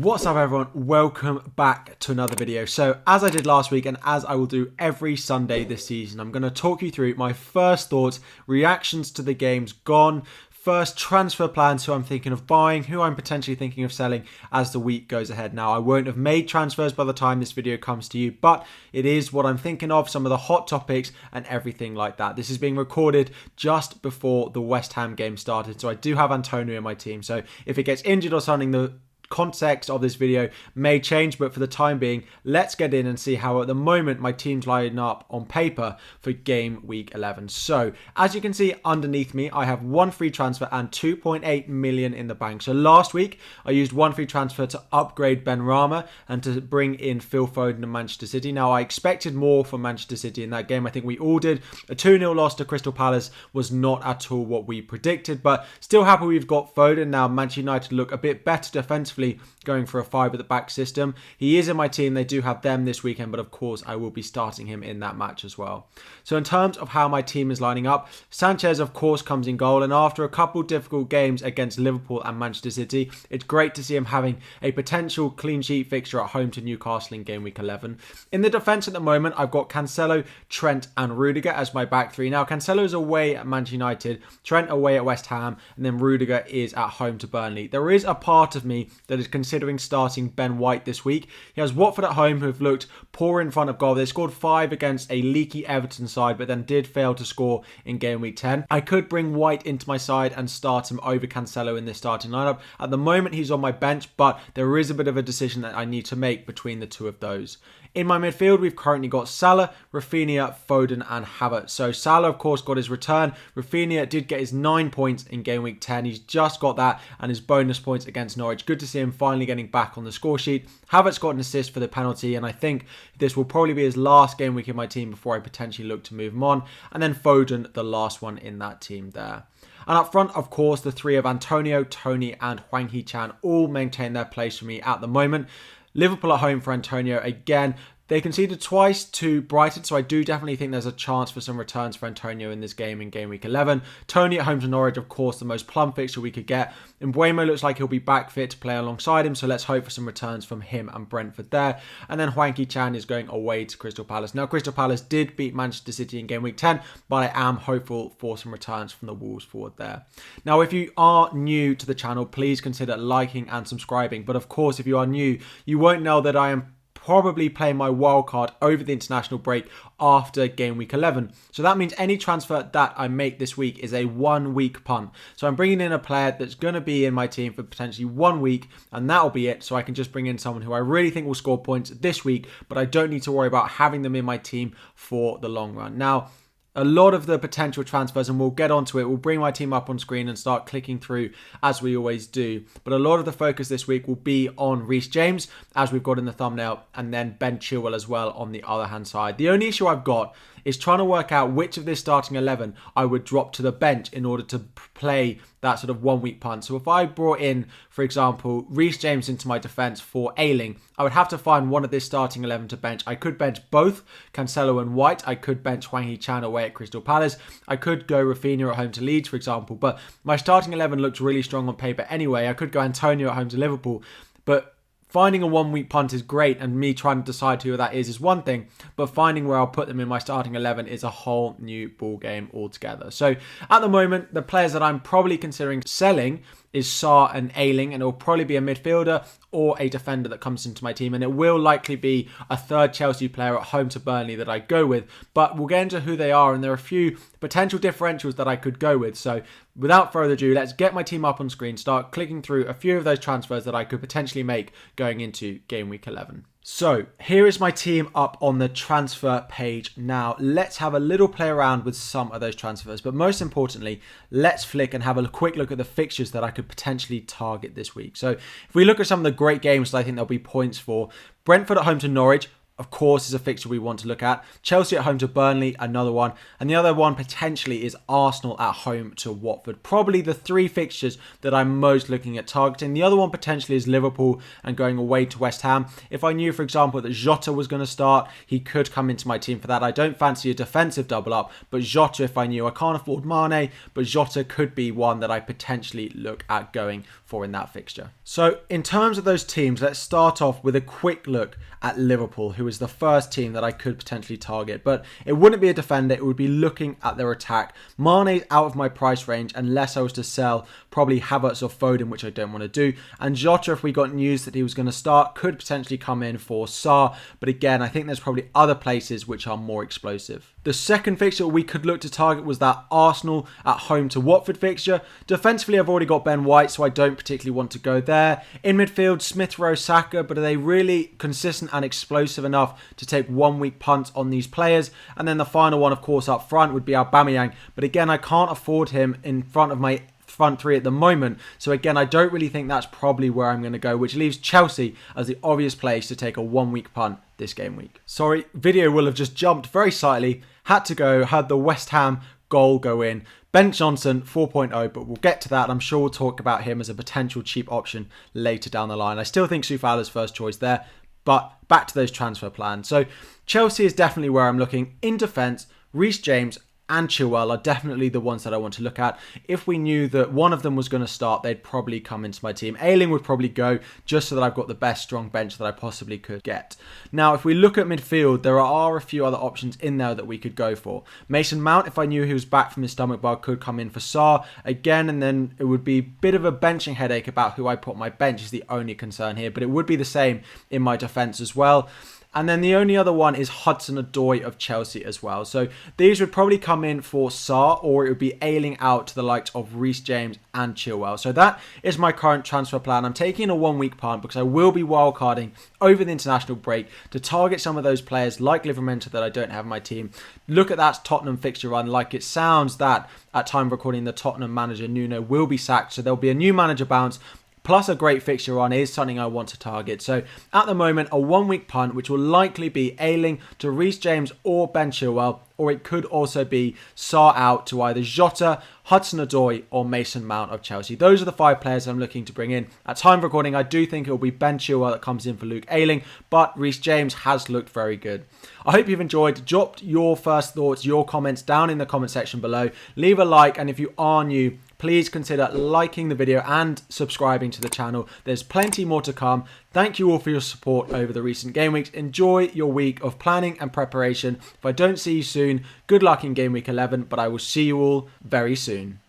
What's up everyone, welcome back to another video. So as I did last week and as I will do every Sunday this season, I'm going to talk you through my first thoughts, reactions to the games gone, first transfer plans, who I'm thinking of buying, who I'm potentially thinking of selling as the week goes ahead. Now I won't have made transfers by the time this video comes to you, but it is what I'm thinking of, some of the hot topics and everything like that. This is being recorded just before the West Ham game started, so I do have Antonio in my team. So if it gets injured or something, the context of this video may change, but for the time being, let's get in and see how at the moment my team's lining up on paper for game week 11. So as you can see underneath me, I have one free transfer and 2.8 million in the bank. So last week I used one free transfer to upgrade Ben Rama and to bring in Phil Foden to Manchester City. Now I expected more from Manchester City in that game. I think we all did. A 2-0 loss to Crystal Palace was not at all what we predicted, but still happy we've got Foden. Now Manchester United look a bit better defensively, going for a 5 at the back system. He is in my team. They do have them this weekend, but of course I will be starting him in that match as well. So in terms of how my team is lining up, Sanchez of course comes in goal, and after a couple difficult games against Liverpool and Manchester City, it's great to see him having a potential clean sheet fixture at home to Newcastle in game week 11. In the defence at the moment, I've got Cancelo, Trent and Rudiger as my back three. Now Cancelo is away at Manchester United, Trent away at West Ham, and then Rudiger is at home to Burnley. There is a part of me that is considering starting Ben White this week. He has Watford at home, who have looked poor in front of goal. They scored 5 against a leaky Everton side, but then did fail to score in game week 10. I could bring White into my side and start him over Cancelo in this starting lineup. At the moment, he's on my bench, but there is a bit of a decision that I need to make between the two of those. In my midfield, we've currently got Salah, Rafinha, Foden and Havertz. So Salah, of course, got his return. Rafinha did get his 9 points in game week 10. He's just got that and his bonus points against Norwich. Good to see him finally getting back on the score sheet. Havertz got an assist for the penalty, and I think this will probably be his last game week in my team before I potentially look to move him on. And then Foden, the last one in that team there. And up front, of course, the three of Antonio, Tony and Hwang Hee-chan all maintain their place for me at the moment. Liverpool at home for Antonio again. They conceded twice to Brighton, so I do definitely think there's a chance for some returns for Antonio in this game in game week 11. Tony at home to Norwich, of course, the most plum fixture we could get. And Mbeumo looks like he'll be back fit to play alongside him, so let's hope for some returns from him and Brentford there. And then Hwang Hee-chan is going away to Crystal Palace. Now, Crystal Palace did beat Manchester City in game week 10, but I am hopeful for some returns from the Wolves forward there. Now, if you are new to the channel, please consider liking and subscribing. But of course, if you are new, you won't know that I am probably playing my wildcard over the international break after game week 11. So that means any transfer that I make this week is a 1 week punt. So I'm bringing in a player that's going to be in my team for potentially 1 week, and that'll be it. So I can just bring in someone who I really think will score points this week, but I don't need to worry about having them in my team for the long run. Now, a lot of the potential transfers, and we'll get onto it, we'll bring my team up on screen and start clicking through as we always do. But a lot of the focus this week will be on Reece James, as we've got in the thumbnail, and then Ben Chilwell as well on the other hand side. The only issue I've got is trying to work out which of this starting 11 I would drop to the bench in order to play that sort of 1 week punt. So if I brought in, for example, Reece James into my defence for Ayling, I would have to find one of this starting 11 to bench. I could bench both Cancelo and White. I could bench Hwang Hee-chan away at Crystal Palace. I could go Rafinha at home to Leeds, for example. But my starting 11 looks really strong on paper anyway. I could go Antonio at home to Liverpool. But finding a 1 week punt is great, and me trying to decide who that is one thing, but finding where I'll put them in my starting 11 is a whole new ball game altogether. So at the moment, the players that I'm probably considering selling is Sarr and Ayling, and it'll probably be a midfielder or a defender that comes into my team, and it will likely be a third Chelsea player at home to Burnley that I go with, but we'll get into who they are, and there are a few potential differentials that I could go with. So without further ado, let's get my team up on screen, start clicking through a few of those transfers that I could potentially make going into game week 11. So here is my team up on the transfer page now. Let's have a little play around with some of those transfers, but most importantly, let's flick and have a quick look at the fixtures that I could potentially target this week. So if we look at some of the great games that I think there'll be points for, Brentford at home to Norwich, of course, is a fixture we want to look at. Chelsea at home to Burnley, another one. And the other one potentially is Arsenal at home to Watford. Probably the three fixtures that I'm most looking at targeting. The other one potentially is Liverpool and going away to West Ham. If I knew, for example, that Jota was going to start, he could come into my team for that. I don't fancy a defensive double up, but Jota, if I knew, I can't afford Mane, but Jota could be one that I potentially look at going for in that fixture. So in terms of those teams, let's start off with a quick look at Liverpool, who is the first team that I could potentially target. But it wouldn't be a defender, it would be looking at their attack. Mane's out of my price range unless I was to sell probably Havertz or Foden, which I don't want to do. And Jota, if we got news that he was going to start, could potentially come in for Sarr. But again, I think there's probably other places which are more explosive. The second fixture we could look to target was that Arsenal at home to Watford fixture. Defensively, I've already got Ben White, so I don't particularly want to go there. In midfield, Smith Rowe, Saka, but are they really consistent and explosive enough to take 1 week punts on these players? And then the final one, of course, up front would be Aubameyang. But again, I can't afford him in front of my front three at the moment. So again, I don't really think that's probably where I'm going to go, which leaves Chelsea as the obvious place to take a 1 week punt this game week. Sorry, video will have just jumped very slightly. Had to go, had the West Ham goal go in. Ben Johnson 4.0, but we'll get to that. I'm sure we'll talk about him as a potential cheap option later down the line. I still think Soufala's first choice there, but back to those transfer plans. So Chelsea is definitely where I'm looking. In defence, Reece James and Chilwell are definitely the ones that I want to look at. If we knew that one of them was going to start, they'd probably come into my team. Ayling would probably go just so that I've got the best strong bench that I possibly could get. Now, if we look at midfield, there are a few other options in there that we could go for. Mason Mount, if I knew he was back from his stomach bug, could come in for Sarr again, and then it would be a bit of a benching headache about who I put on my bench is the only concern here, but it would be the same in my defence as well. And then the only other one is Hudson-Odoi of Chelsea as well. So these would probably come in for Sarr, or it would be Ayling out to the likes of Reece James and Chilwell. So that is my current transfer plan. I'm taking a 1 week punt because I will be wildcarding over the international break to target some of those players like Livramento that I don't have in my team. Look at that Tottenham fixture run. Like it sounds that at time of recording, the Tottenham manager Nuno will be sacked. So there'll be a new manager bounce. Plus a great fixture on is something I want to target. So at the moment, a 1 week punt, which will likely be Ayling to Reece James or Ben Chilwell, or it could also be Sarr out to either Jota, Hudson-Odoi or Mason Mount of Chelsea. Those are the 5 players I'm looking to bring in. At time of recording, I do think it will be Ben Chilwell that comes in for Luke Ayling, but Reece James has looked very good. I hope you've enjoyed. Drop your first thoughts, your comments down in the comment section below. Leave a like, and if you are new, please consider liking the video and subscribing to the channel. There's plenty more to come. Thank you all for your support over the recent game weeks. Enjoy your week of planning and preparation. If I don't see you soon, good luck in game week 11, but I will see you all very soon.